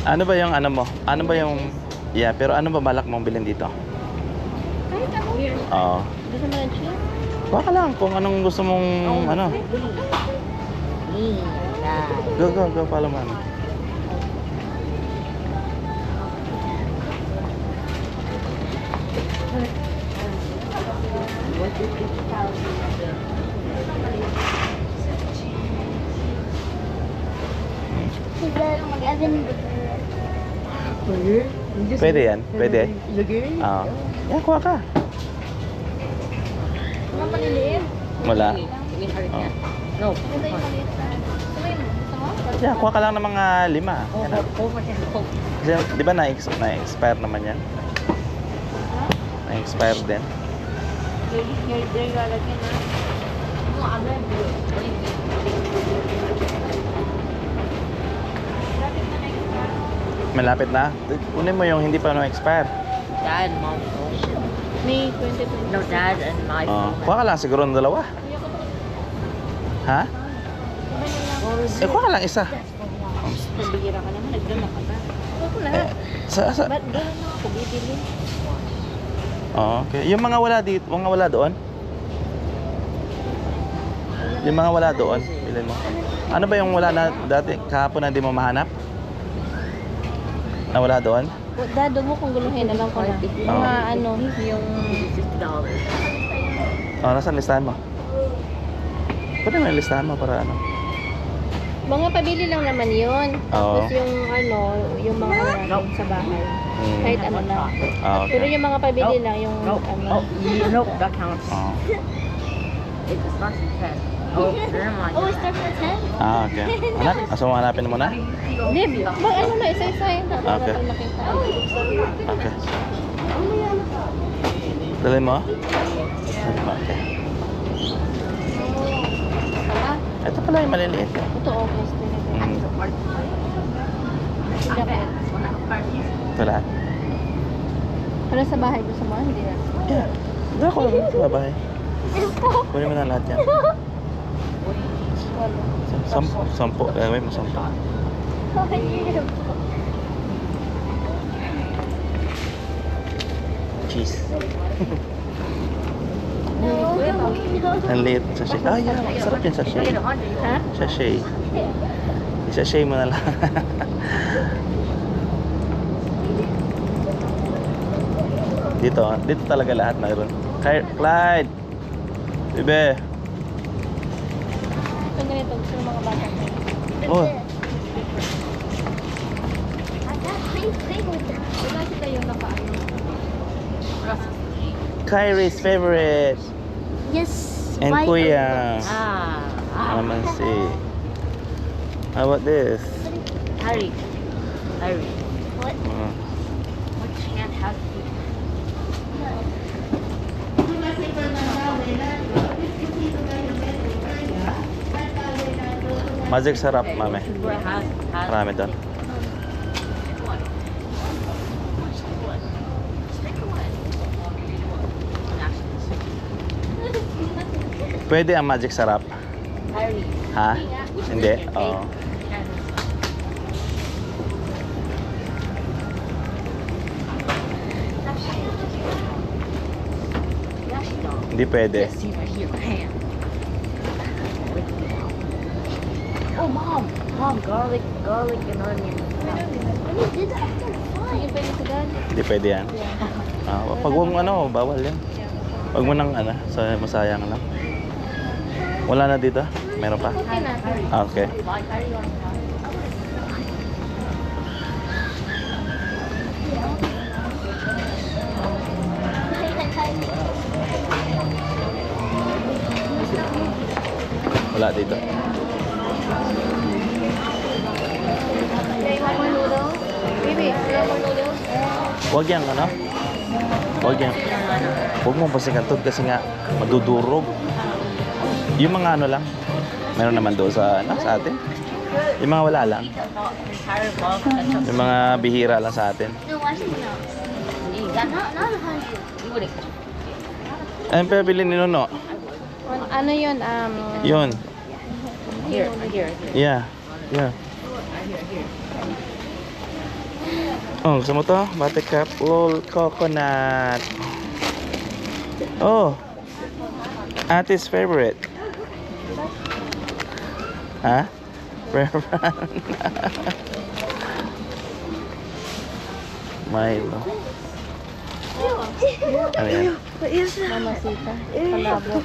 Ano ba yung ano mo? Ano ba yung... Yeah, pero ano ba balak mong bilhin dito? Kahit ako. Oo. Gusto mo ng cheese? Kuha ka lang kung anong gusto mong ano. Go, go, go. Follow mo. Pwede yan? Pwede? Oo. Yan, kuha ka. Mga maliliit. Wala. No. Ito yung maliit na. Gusto mo? Yan, kuha ka lang ng mga 5. Yan na. Kasi, di ba na-expire naman yan? Na-expire din. Yung lalagyan na. Malapit na. Kunin mo yung hindi pa na-expire. Dad, mom, May 23. no, dad and my Kuha ka lang siguro ng 2. Ha? Eh, kuha ka lang isa. Nabihira ka naman. Nagdala ka ba? Huwag ko lahat. Ba't doon na ako bibili? Okay. Yung mga wala dito, mga wala doon? Yung mga wala doon, bilhin mo. Ano ba yung wala na dati, kahapon na hindi mo mahanap? Na wala doon? Dado mo kung guluhin. Alam ko na. Mga ano. yung $50. Nasaan listahan mo? Pwede mo yung listahan mo para ano? Mga pabili lang naman yun. Tapos Oo. yung ano, yung mga natin sa bahay. Kahit ano na. Okay. Pero yung mga pabili lang, yung No, ano. oh, nope, that counts. Oo. It starts with 10. Oh, never mind. Oh, start at 10? Okay. Hanap? Asa mo hanapin mo na? Hindi, ano na, isa-isa yun. Tapos Okay. natin nakita. Okay. Dalhin mo? Okay. Saka, Ito pala yung maliliit. ito okay. Ito lahat. Pero sa bahay gusto mo, hindi na. Yeah. Doon ako lang sa babae. Kunin mo na lahat yan. Sampo. Gawin mo 10. Cheese. Ang liit sa sachet. Ah, yeah. Masarap yung sachet. Ha? Sachet. I-sachet mo na lang. Dito talaga lahat mayroon. Clyde! Bebe! Ito ganito, gusto ng mga bata. Oh, Wala sila yung nakaano. Kyrie's favorite! Yes. And why- Kuya. Ah, Naman si... How about this? Harry. Harry. What? What can't have you? Magic sarap, mami. Has Marami doon. Pwede ang magic sarap. Harry. Ha? Hindi? Oo. Hindi pwede. See right here, ham. Oh, mom, garlic and onion. Sige, pwede sa dad. Hindi pwede yan. Pag huwag mo ano, bawal yan. Huwag mo nang ano, masayang lang. Wala na dito? Meron pa? Okay na. Okay. Wala dito. Okay, one more noodle. Baby, one more noodles. Huwag yan, ano? Huwag yan. Huwag mong pasikantod kasi nga madudurog. Yung mga ano lang, meron naman doon sa, sa atin. Yung mga wala lang. Yung mga bihira lang sa atin. No, watch it now. Not 100. Ayun pa bilhin ni Nuno. Ano yun? Yun. Here. Yeah. Yeah. Oh, gusto mo to? Buttercup Lol Coconut. Oh. Ate's favorite. Ha? Rare brand. Milo. Ano yan? Mamasita. Palabok.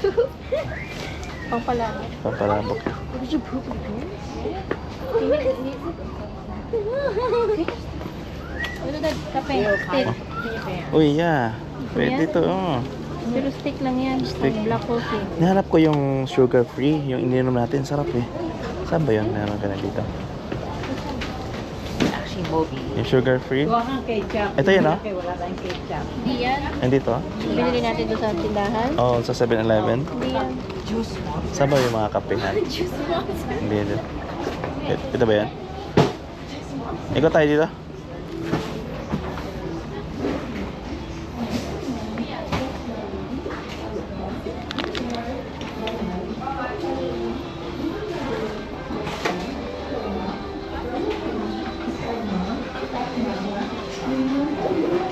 Pang palabok. Pampalabok. Ano na? Kape. Stick. Uy, yeah. Pwede to. Oh. Pero stick lang yan. Stick. Black coffee. Nahanap ko yung sugar free. Yung ininom natin. Sarap eh. Saan ba yun? Meron ka na dito. Actually, Moby. Yung sugar free. Kuha kang ketchup. Ito yun, no? Okay, wala tayong ketchup. Hindi yan. Nandito. Binili natin doon sa tindahan. Oh, sa 7-Eleven. Hindi yan. Juice mo. Saan ba yung mga kapehan? Hindi ito. Ito ba yan? Ikot tayo dito.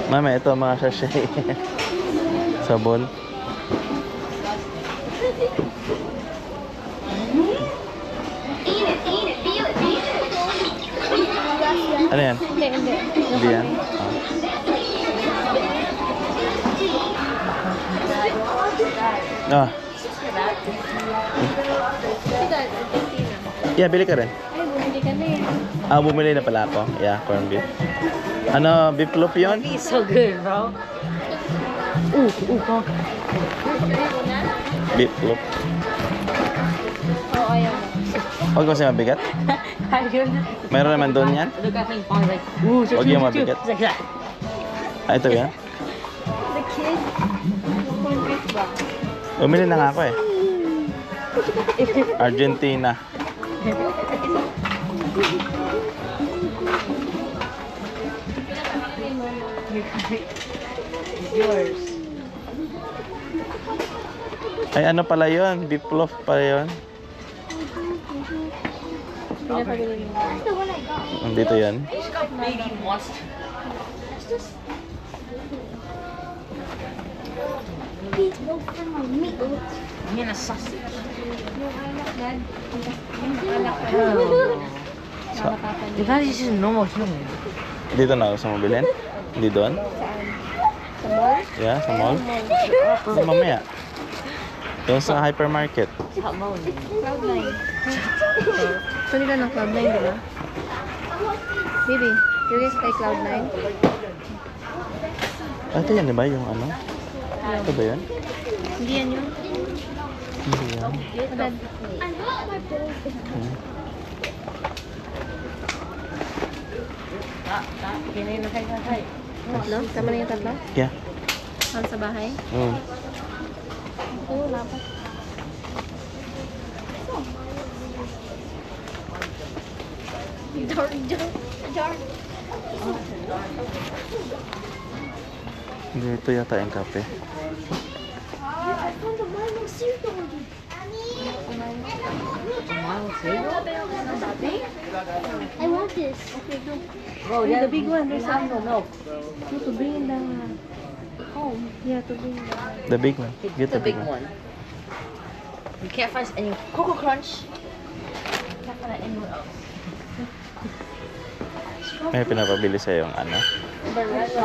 Mama, ito mga sachet. Sabon. Ano yan? Hindi, hindi. Hindi yan? Ah. Yeah, bili ka rin. Ay, bumili ka na eh. Ah, bumili na pala ako. Yeah, corn beef. Ano, beef loaf yun? It's so good, bro. Beef loaf. Oo, ayaw mo. Huwag kasi mabigat. Ayun. Mayroon naman doon yan. Look at me, Pong's like, ooh, Huwag yung mabigat. It's like that. Ah, ito yan. The kid. Corn beef ba? Bumili na nga ako eh. Argentina. It's yours. Ay, ano pala yun? Beef loaf pala yun. Pinapabili mo. Nandito yan. She's got baby mustard. Yan na sausage. Sa, Di ba this is normal human? dito na gusto mo bilhin? Hindi doon? Sa mall? Yeah, sa mall? Sa mamaya. Doon sa hypermarket. Sa mall. Cloud9. Gusto nila ng Cloud9, di ba? Baby, curious kay Cloud9? Ah, ito yan, di ba? Yung ano? Ito ba yun? Hindi yan yun. Hindi yan. Dad, Hmm. Kinain na kayo. tatlo? Tama na yung tatlo? Yeah. Saan sa bahay? Mm. Oo, dapat. Jar. Dito yata yung kape. I want this. Bro, The big one, there's no milk. No, to bring in the home. Yeah, to bring the... The big one. Get The big one. You can't find any Cocoa Crunch. Can't find it anywhere else. May pinapabili sa yung ano?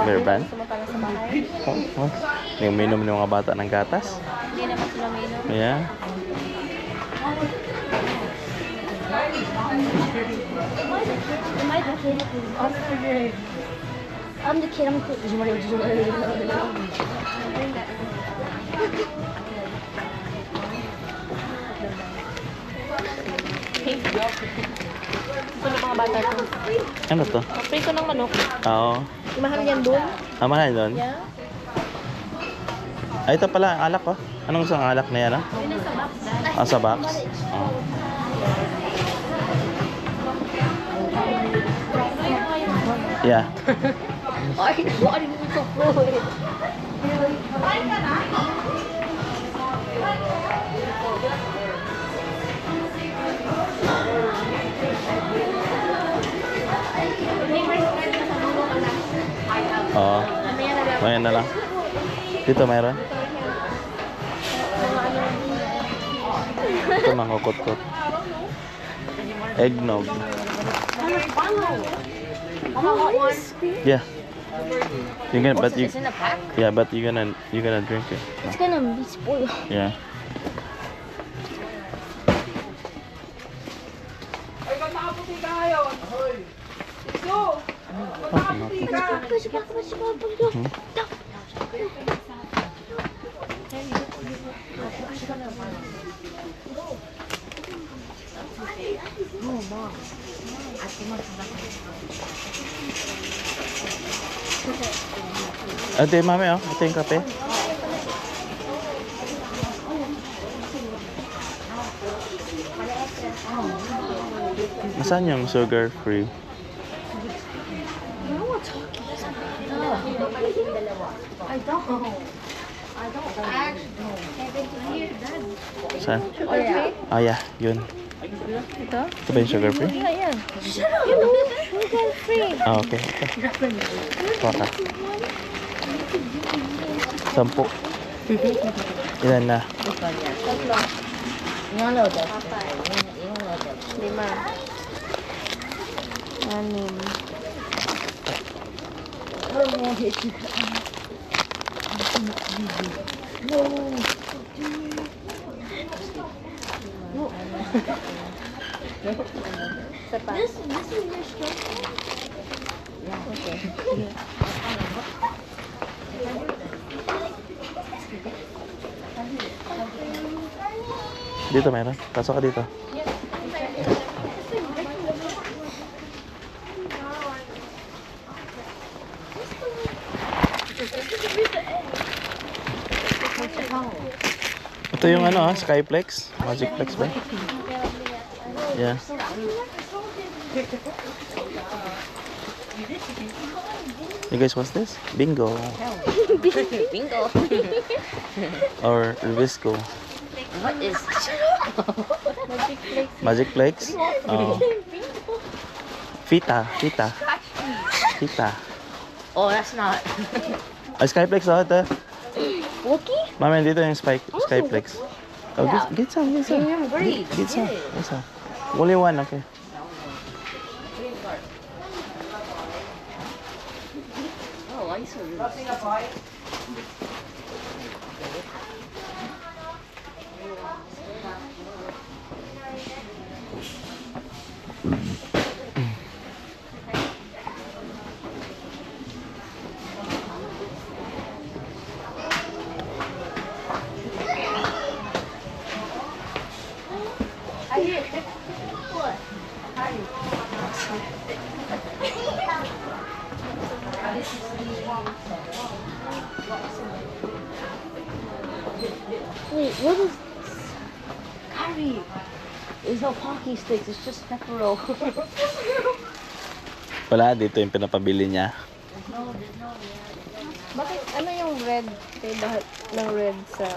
Bear brand? Sumapala sa bahay. Oh, oh. Yung minum ng mga bata ng gatas. Hindi naman sila minom. Yeah. I'm the kid. I'm Gusto ng mga bata to. Ano to? Prito ng manok. Oo. Mahal yan doon. Ah, mahal doon? Yeah. Ay, ito pala, ang alak ko. Anong gusto ang alak na yan, ah? Yun ang sa box, Dad. Ah, sa box? Oh. Yeah. Ay, what are you so fluid? Oo. Mamaya na lang. Ngayon na lang. Dito mayroon? Ito mangkukot-kot. Eggnog. Yeah. You can, but you, It's in a pack. yeah, but you gonna drink it. It's gonna be spoiled. Yeah. Ate, mami, oh. Ito yung kape. Nasaan yung sugar free? Saan? Sugar free? Ah, yeah. Yun. Ito? Ito ba yung sugar free? Ayan. Sugar free. Ah, okay. Ito ka. 10. Ilan na? This one, yeah. Tatlo. You don't know that. You don't know that. 5. 6. Isa pa. Okay. Dito meron. Pasok ka dito. Ito yung ano, Skyplex. Magicplex ba? Yeah. You guys, what's this? Bingo. Bingo. Or Rubisco. What is? Magicplex? Oh. Fita. Oh, that's not. Ay, Skyplex oh, ito. Wookie? Mami, dito yung Skyplex. Oh, Yeah. get some. Great. Get some. Only one, okay. Oh, why you so rude? Wait, what is Curry. It's no pocky sticks. It's just pepperoni. Wala, dito yung pinapabili niya. Bakit ano yung red? Kaya bakit ng red sa...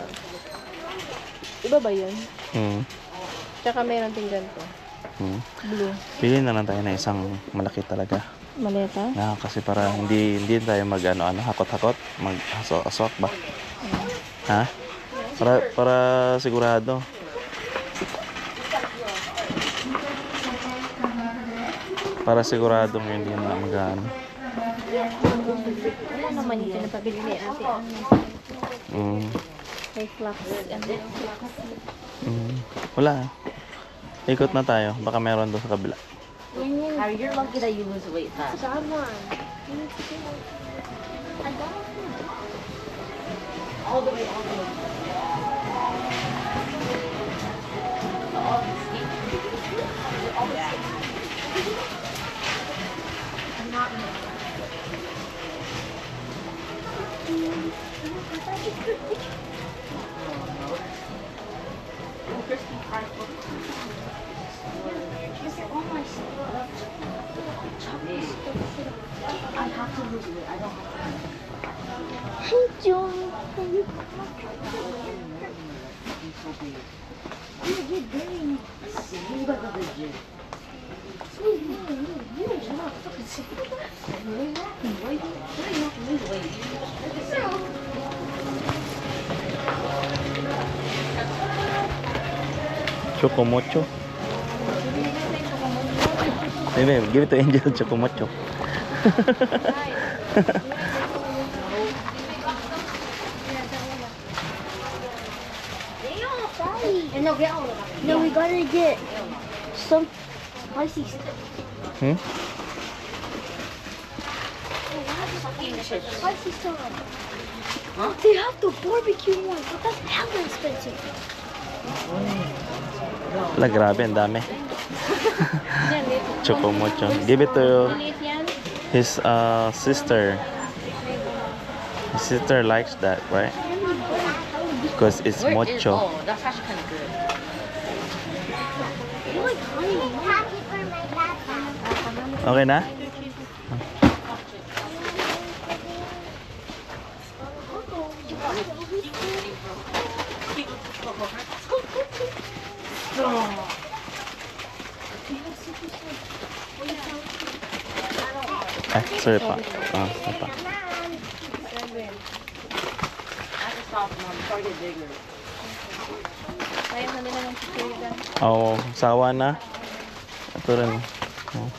Iba ba yun? Hmm. Tsaka meron din ganito. Hmm. Blue. Pili na lang tayo na isang malaki talaga. Maleta? Na, kasi para hindi tayo mag hakot-hakot, mag-asok ba? Ha? Para sigurado. Para siguradong hindi na mag-ano. Wala naman yung pinapabili ni ate. May flax. Wala. Ikot na tayo. Baka meron doon sa kabila. Harry, you're lucky that you lose weight fast. Someone. All the way. I have to lose weight. I don't have to. Hey, John. You got the gym. Wait, shut up. Chocomocho. Baby, give it to Angel, Chocomocho. And no, get all of them. No, we gotta get some spicy stuff. Hmm? Spicy stuff. Huh? They have the barbecue one, but that's hella expensive. Wala, grabe, ang dami. Chocomocho. Give it to his sister. His sister likes that, right? Because it's mocho. Oh, that's actually kind of good. You like honey? Okay na? Ay, sorry pa. Sorry pa. That's a soft one. Before I get bigger. Sayang na nila ng chichirya. Oo, sawa na. Ito rin. Oh.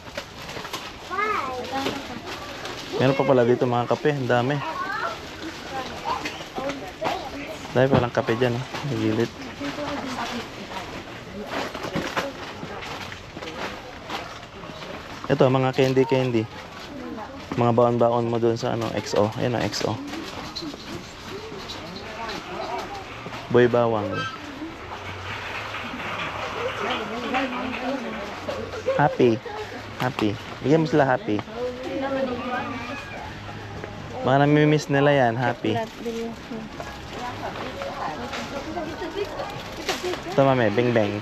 Meron pa pala dito mga kape. Ang dami. Dahil palang kape dyan. May gilid. Ito, mga candy. Mga baon-baon mo doon sa ano, XO. Ayan o, XO. Boy bawang. Happy. Bigyan mo sila happy. Baka namimiss nila yan, happy. Ito mami, bing bang.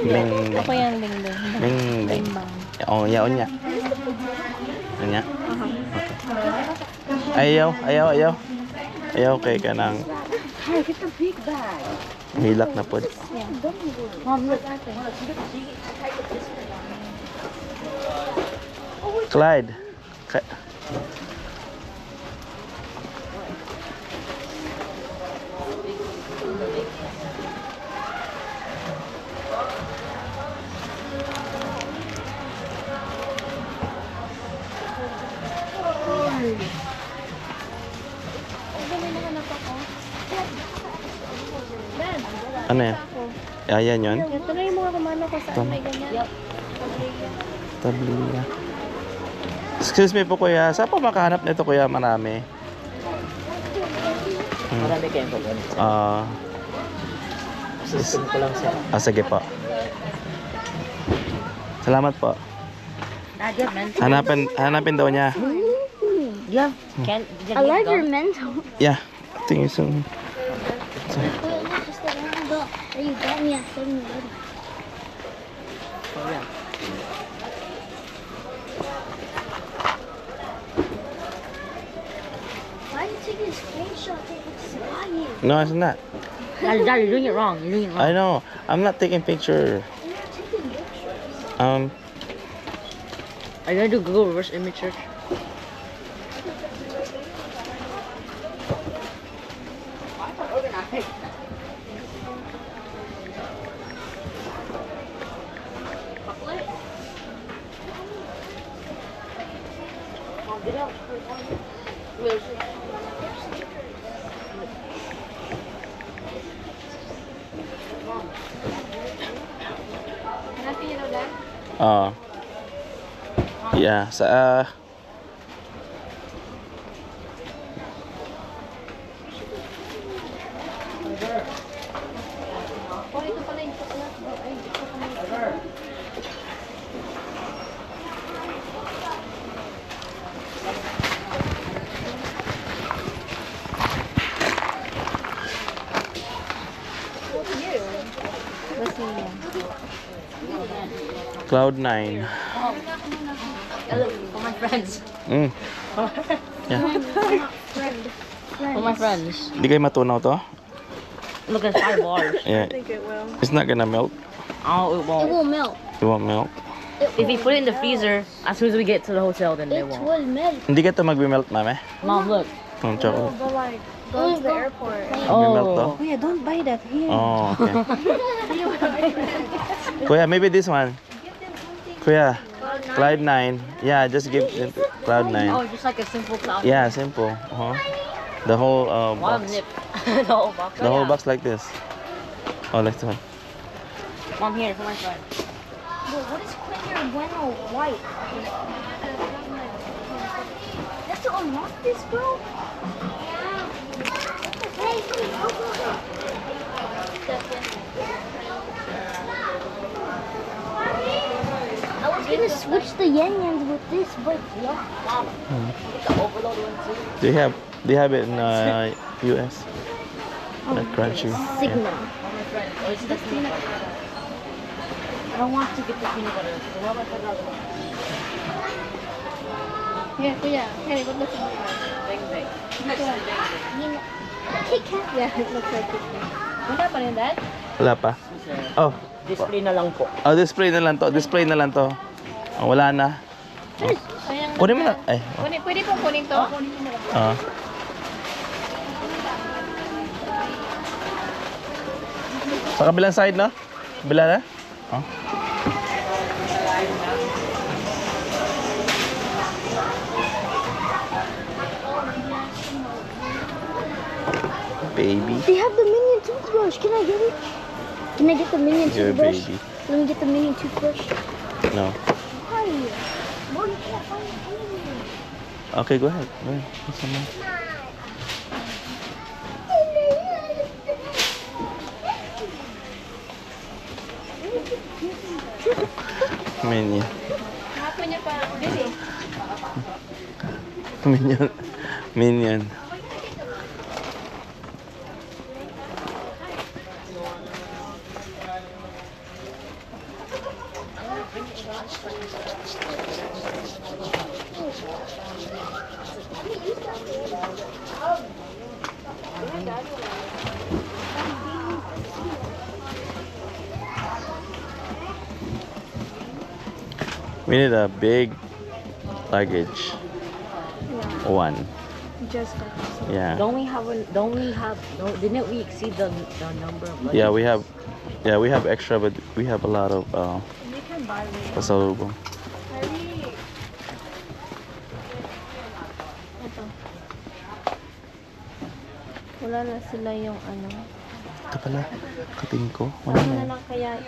Bing bang. Ako yan, Bing Bing. Bing bang. Oh, yaon niya. Ano niya? Okay. Ayaw kay ka ng Get the big bag. hilak na pod. Mom, look. Clyde. Ano yan? Ayan yun? Ito na yung mga kumano ko saan may ganyan. Tabliya. Excuse me po kuya, saan po makahanap nito kuya? Marami. Marami kayong pagod. Assistant ko lang siya. Sige po. Salamat po. Hanapin daw niya. Yeah. Can I like your mental. Yeah. Tingin sa... Just the one that you got me at 7-Eleven. Oh, yeah. Why are you taking a screenshot? It's lying. No, it's not. Dad, you're doing it wrong. You're doing it wrong. I know. I'm not taking picture. You're taking pictures. Are you gonna do Google reverse image search? Hanapin niyo daw lang. Yeah, sa Oh, ito pala yung chocolate. Ay, chocolate. Basilia. Cloud9. For my friends. Yeah. For my friends. Di kayo matunaw to? Look at 5 bars. Yeah. I think it will. It's not gonna melt. Oh, it It won't. will melt. It won't melt. If we put it in the freezer, as soon as we get to the hotel, then they It won't. will melt. Hindi ka ito magbe-melt, mame? Mom, look. Yung chocolate. But like, go to the airport. Magbe-melt to? Oh. Kuya, don't buy that here. Oh, okay. Kuya, maybe this one. Kuya, Cloud 9. Yeah, just give it Cloud 9. Oh, just like a simple cloud. Yeah, simple. The whole Mom, box. nip. The whole box. The whole box like this. Oh, like this one. Mom, here, for my friend. But what is Kinder Bueno white? That's to unlock this, bro? Hey, go, go, go. I was gonna switch the Yan Yans with this, but yeah. Mom, get the overload one too. Do you have it in US? Like crunchy. Signal. For my friend. Oh, it's the peanut butter. I don't want to get the peanut butter. So what about the other one? Yeah, kuya. Hey, what looks like? Bang bang. Kit Kat. Yeah, it looks like it. Wala pa rin that? Wala pa? Oh. Display na lang po. Oh, display na lang to. Display na lang to. Oh, wala na. Ayan, Kunin mo na. Ay. Pwede pong kunin to? Oh. Sa kabilang side, no? Kabila na? Oh. Baby. They have the Minion toothbrush. Can I get it? Can I get the Minion Your toothbrush? baby. Let me get the Minion toothbrush. No. Why? Well, you can't find it anywhere. Okay, go ahead. Go ahead. Put some more. Minion. Hapon niya pa. Dili. Minion. Minion. We need a big luggage. One. Just like this. Yeah. Didn't we exceed the number of luggage? Yeah, we have extra, but we have a lot of You can buy it. pasalubong. Ito. Wala na sila yung ano. Ito pala, kating ko. Wala Ano na. na lang kaya?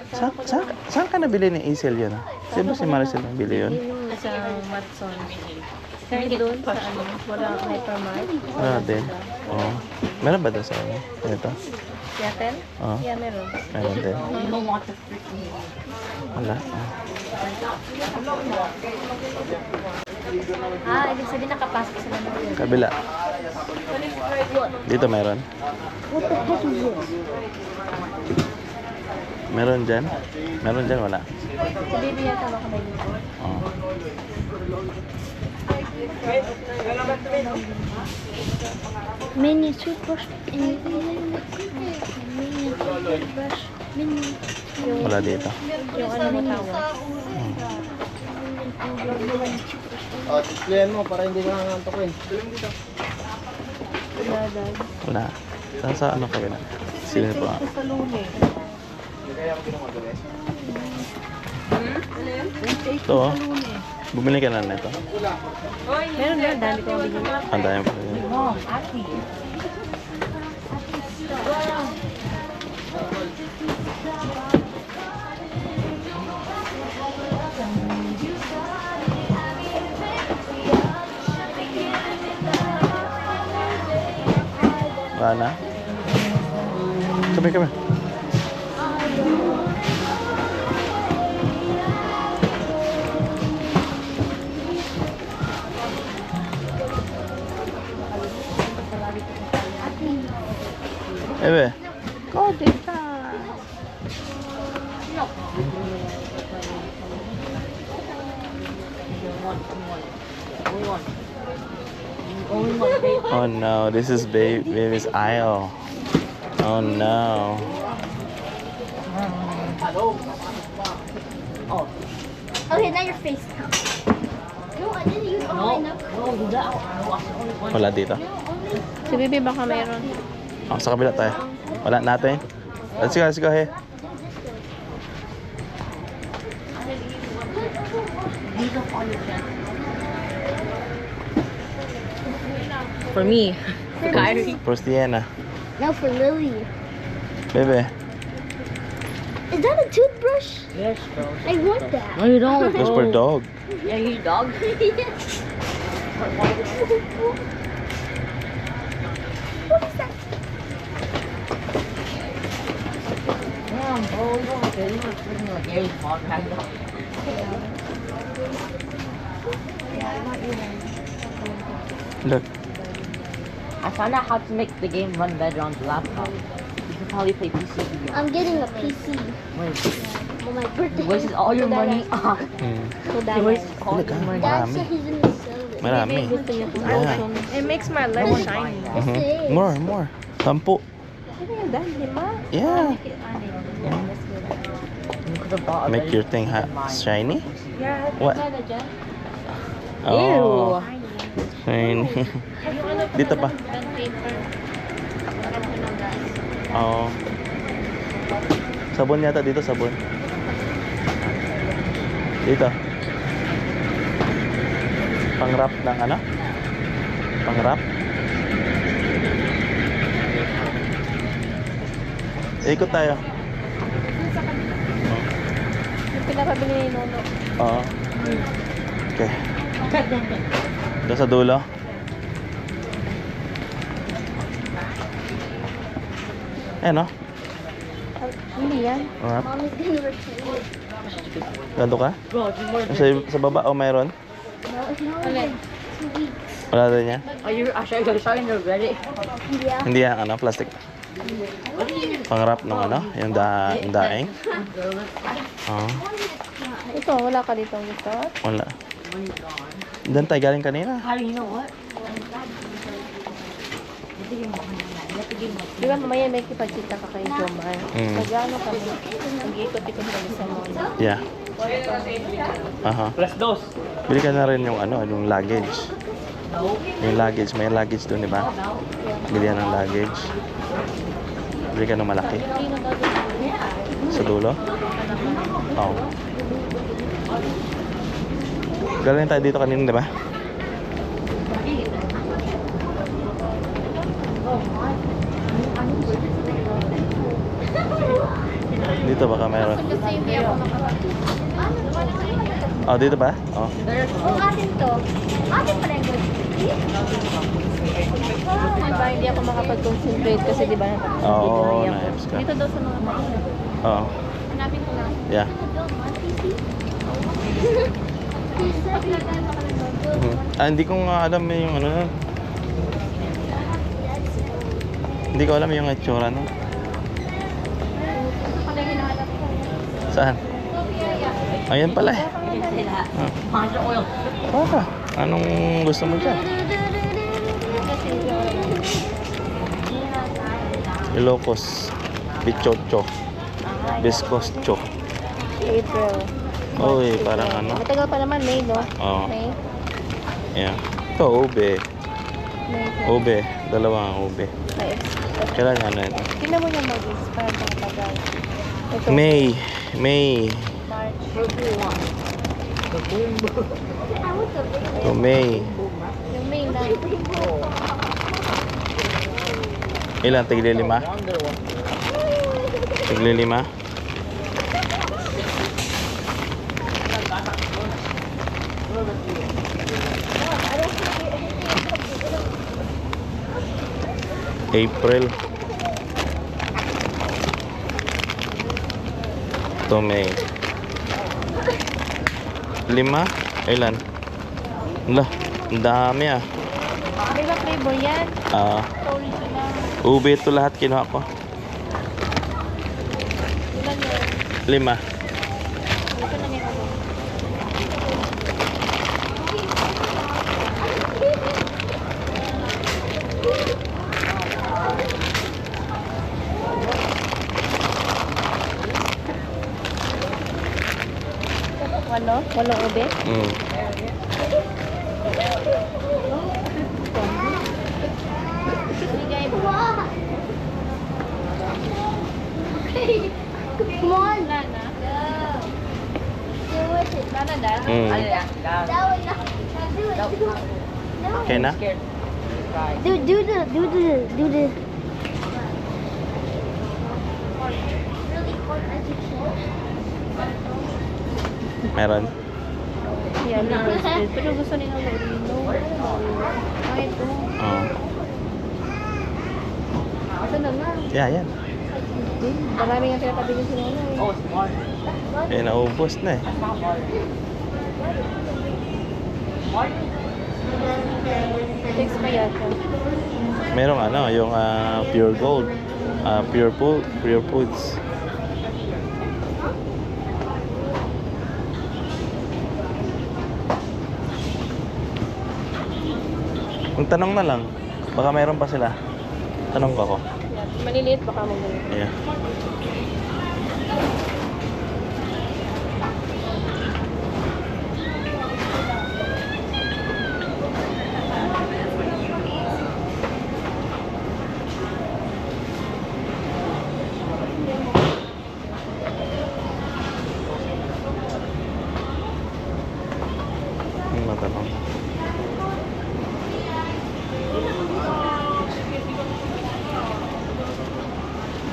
Saan ka nabili ni Isel yan? Sino si Maricel nabili yun? Yung sa Matson. Kaya doon sa ano, wala hypermart. Wala din. Oo. Meron ba doon sa ano? Ito? Yatel? Oo. Yeah, meron. Meron din. You don't want the freaking. Wala. Ibig sabihin nakapasok sila na yun. Kabila. Dito meron. What the heck is this? Meron dyan? Meron dyan, wala. Si baby yata baka may dito. Oo. Minion toothbrush. Minion toothbrush. Minion. Wala dito. Yung ano mo tawag. Oh, displayan mo para hindi ka nangantokin. Wala dahil. Wala. Sa ano kayo na? Sino pa? Sa salone. Ito oh. Bumili ka na nito. Meron na, dami ko ang binili. Ang dami pa rin. Mom, Aki. Wala na? Come here, come here. Ebe. Oh, dita. Only one, babe. Oh no, this is baby's aisle. Oh no. Oh, Okay, now your face now. No, I didn't use all my knuckles. No, do that. I was the only one. Wala dito. Si Bibi baka mayroon. Oh, sa kabila tayo. Wala natin. Let's go, hey. For me. For Kyrie. For Sienna. Now for Lily. Bebe. Is that a toothbrush? Yes, bro. I want that. No, you don't. Those for dog. Yeah, you dog. What is that? Damn, bro. You don't look good. You look freaking like Harry Potter. Look. I found out how to make the game run better on the laptop. You can probably play PC video. I'm getting a PC Wait, for my birthday. you wasted all your money on. So You dami. wasted all Look, your ah. money. Dad Marami. said he's gonna sell it. Marami. Gusto niya itong Yeah. iPhone. It makes my leg shiny. Yes, it is. More. 10. Ano yung dahil, lima? Yeah. You could have bought a Make better your thing PC than mine. shiny. Yeah. What? Ew. Shiny. Dito pa. Oo. Sabon yata dito, sabon. Dito. Pang-wrap ng ano? Pang-wrap? Ikot tayo. Yung pinapabili ni Nono. Oo. Okay. Doon sa dulo. Ayan o. Hindi yan. Wrap. Mommy's gonna return it. Ganto ka? Bro, do more. Sa baba o mayroon? No, it's not like 2 weeks. Wala din yan? Are you showing the Reddit? Yeah. Hindi yan, ano, plastic. Pang-wrap ng ano, yung daing. Oo. Ito, wala ka dito gusto? Wala. Doon tayo galing kanina. How do you know what? Di ba mamaya may kipagkita ka kay Jomar? Mm. Nag-ano kami? Nag-ikot-ikot kami sa mall. Yeah. Aha. Bili ka na rin yung ano, yung luggage. Yung luggage, may luggage doon, di ba? Bili yan ng luggage. Bili ka ng malaki. Sa dulo? Oo. Galing tayo dito kanina, di ba? Dito baka mayroon. Kasi hindi ako Oh, dito ba? Oh. Oh, atin to. Atin pa rin. Diba, hindi ako makapag-concentrate kasi diba Oo, nakapag-video na-apps ka. Dito daw sa mga Oo. hanapin ko na. Yeah. Ah, hindi ko nga alam yung ano nun. Hindi ko alam yung itsura nun. Saan? Ayan pala eh. Monster oil. Baka. Anong gusto mo dyan? Ilocos. Bichocho. Biscocho. April. Uy, parang ano. Matagal pa naman, May, no? Oo. May? Yeah. Ito, ube. May. Ube. Dalawang ube. May. Kailan ano ito? Tingnan mo yung mag-is para sa matagal. Ito, May. March. Ito, May. Yung May na. Ilan? Tigli 5? Tigli 5? April. Ito May. 5? Ilan? Ala, ang dami ah. May ba flavor yan? Ah, Original. ube ito lahat kinuha ko. Ilan yun? 5. Ito na yung ano. Ano? Walong ube? Mm. Come on. Mm. Okay na? Do the. Meron? Yan, roasted. Pero gusto nila ng Rino. Ah, ito. Oo. Ito na nga. Yeah, yan. Marami nga pinatabi niya si Lola eh. Eh, naubos na eh. Text pa yata. Merong ano, yung pure gold. Pure foods. Magtanong na lang. Baka meron pa sila. Tanong ko ako. Maliliit baka magaling. Yeah. Yung matanong.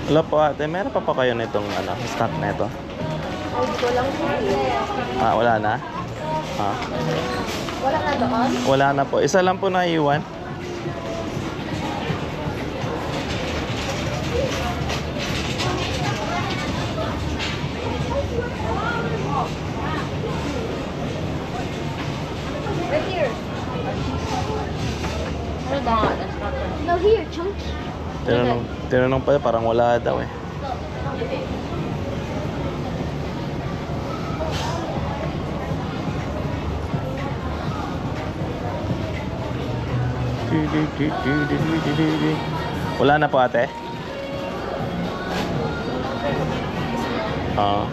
Hello po ate, meron pa po kayo nitong ano, stock na ito? Ay, di ko lang siya. Ah, wala na? Ah, Wala na doon? wala na po. Isa lang po na iwan. Right here. Ano ba? No, here, chunky. Tinanong pa parang wala daw eh. Wala na po ate? Oo.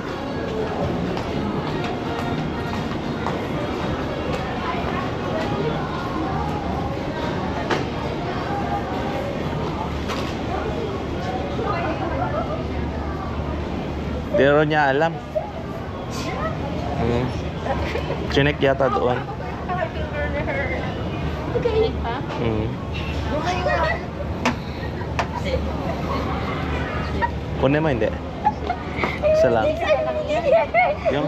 Di rin niya alam. Chinek yata doon. Okay. Pa? Kunin mo hindi? Isa lang. Yung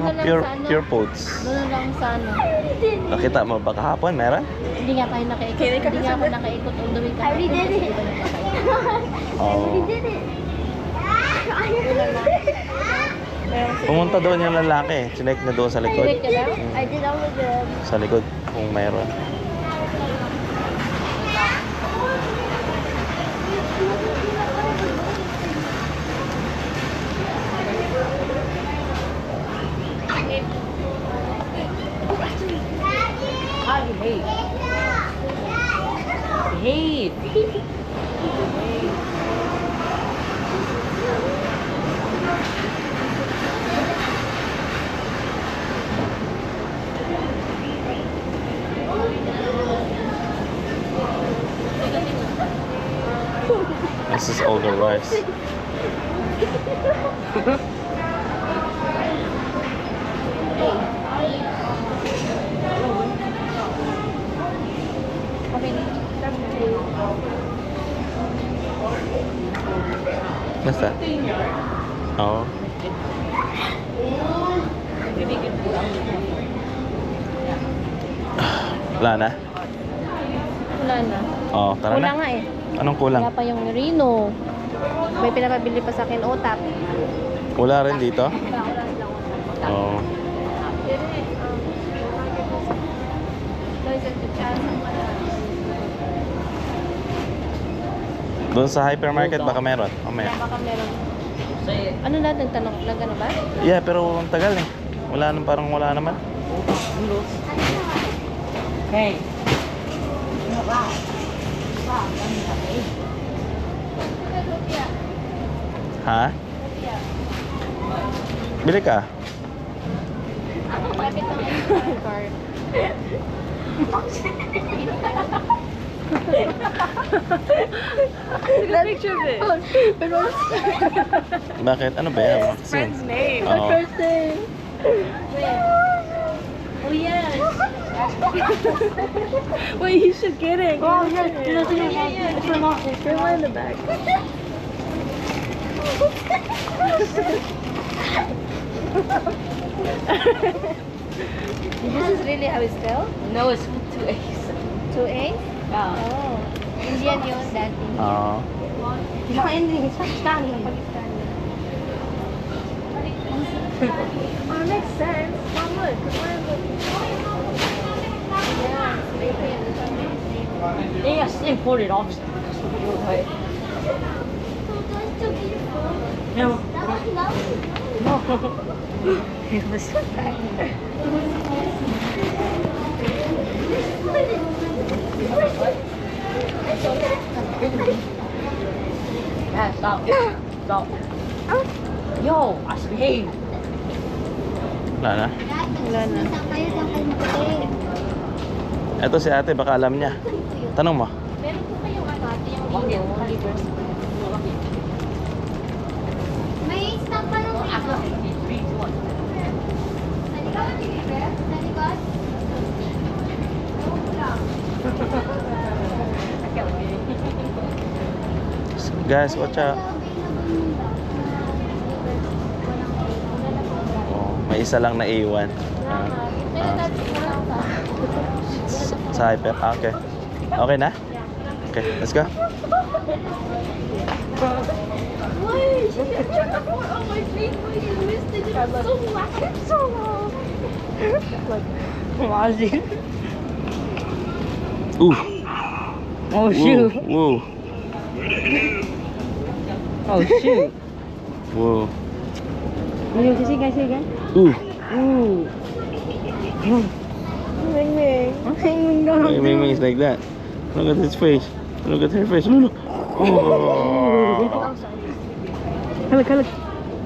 pure foods. Doon lang sa ano. Nakita mo ba kahapon? Meron? Hindi nga tayo nakaikot. Hindi nga ako nakaikot all the way I already did it. I already Oo. did it. Pumunta doon yung lalaki. Chinek na doon sa likod. Chinek ka daw? I did all of them. Sa likod kung mayroon. Ah, behave. Behave. This is older rice. Basta? Oo. Wala na? Wala na. Oo, tara Wala na. nga eh. Anong kulang? Wala pa yung Rino. May pinapabili pa sa akin otap. Wala rin dito? Oo. Doon sa hypermarket baka meron. Mamaya. Baka meron. Ano na, nagtanong, nagano ba? Yeah, pero ang tagal eh. Wala nang parang wala naman. Hey. Ha? Bili ka. Malapit lang yung car. Take a picture of it. Bakit? Ano ba yan? Friend's name. Oo. Oh yes. Wait, you should get it. Oh, yes. Throw one in the back. This is really how it's spelled? No, it's with 2 A's. 2 A's? Yeah. Oh. Indian yun, dati. Oo. Hindi, it's Pakistani. Oh, makes sense. Mom, look. Yeah, maybe. They are still imported, obviously. Right. No. No. It was so bad. Yeah, stop. Stop. Yo, I behave. Wala na. Wala na. Ito si ate, baka alam niya. Tanong mo. Meron po kayong ano, ate, yung Bakit? reverse. May stock pa ng Ako. 3, 2, 1. Guys, watch out. Oh, may isa lang na iwan. Sa hyper. Ah, okay. Okay na? Okay, let's go. Ooh. Oh, Whoa. Whoa. Oh, shoot. Whoa. You can see again? Ooh. Ooh. Ming Ming. Ming Ming Ming is like that. Look at his face. Look at her face. Look. Oh. Look.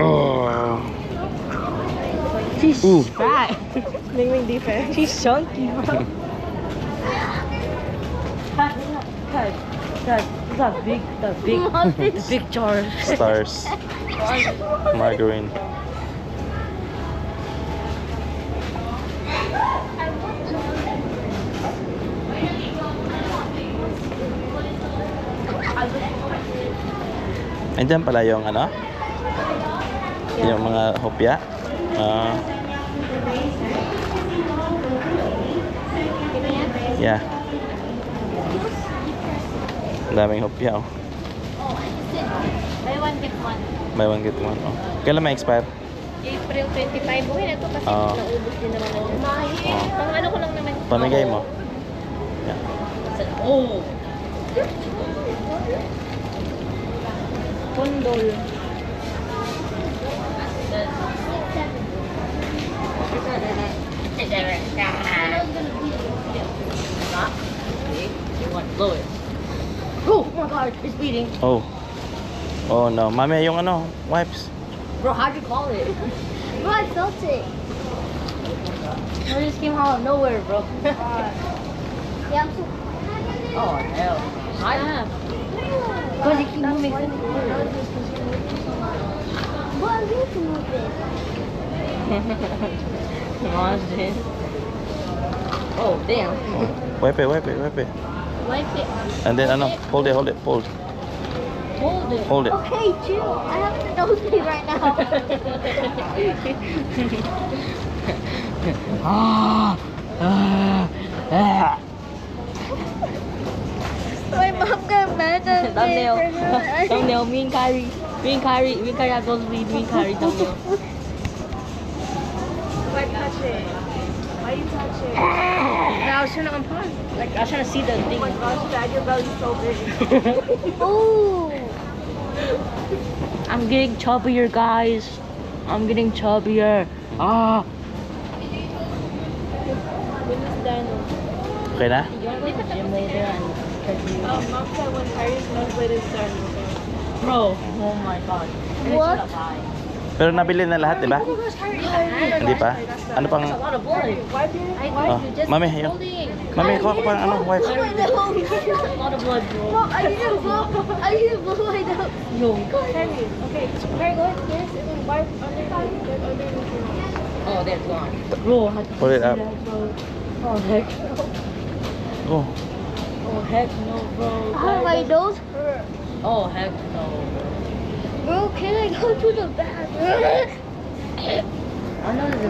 Oh. She's Ooh. fat. Ming Ming defense. She's chunky, bro. That's big jar. Stars. Margarine. Andiyan pala yung ano? Yung mga hopya. Yeah. Ang daming hopya oh. Buy one, get one. Buy one get one. Oh. Kailan may expire? April 25. Buhay na to kasi Oo. naubos din naman na. Pang ano ko lang naman. Pamigay mo. Yeah. Oh. Kondol. You want to blow it? Oh my god, it's beating. Oh. Oh no. Mami, yung ano, wipes. Bro, how'd you call it? Bro, I felt it. No, it just came out of nowhere, bro. Yeah, I'm so... Oh, hell. I have. Because you keep moving forward. But I need to move it. Imagine. Oh, damn. Oh. Wipe it, wipe it, wipe it. Wipe it. And then ano, hold it, hold it, hold. Hold it. Hold it. Okay, chill. I have a nosebleed right now. My mom got mad at me. Thumbnail. for that. Thumbnail. Me and Kyrie have those lead. Me and Kyrie thumbnail. Why touch it? Why you touch it? No, I was trying to unpause. Like, I was trying to see the thing. Oh my gosh, Dad, your belly's so big. Ooh. I'm getting chubbier, guys. I'm getting chubbier. Ah. When is Daniel? Okay na? You want to go to the gym later and Mom said when Harry's nosebleed is done. Bro, oh my god. What? Pero nabili na lahat, di ba? Hindi pa? Ano pang... A lot of blood. Oh, mami, yun. Mami, kuha ko pang ano, wipe. A lot of blood, bro. I need to blow. I need to blow my nose. Yo. Henry. Okay. Very good. Yes, and then wipe underneath. Oh, that's gone. Bro, I had to Pull it up. that, bro. Oh, heck no. Oh. Oh, heck no, bro. Oh, my nose hurt. Oh, heck no, bro. Bro, can I go to the bathroom? I know there's a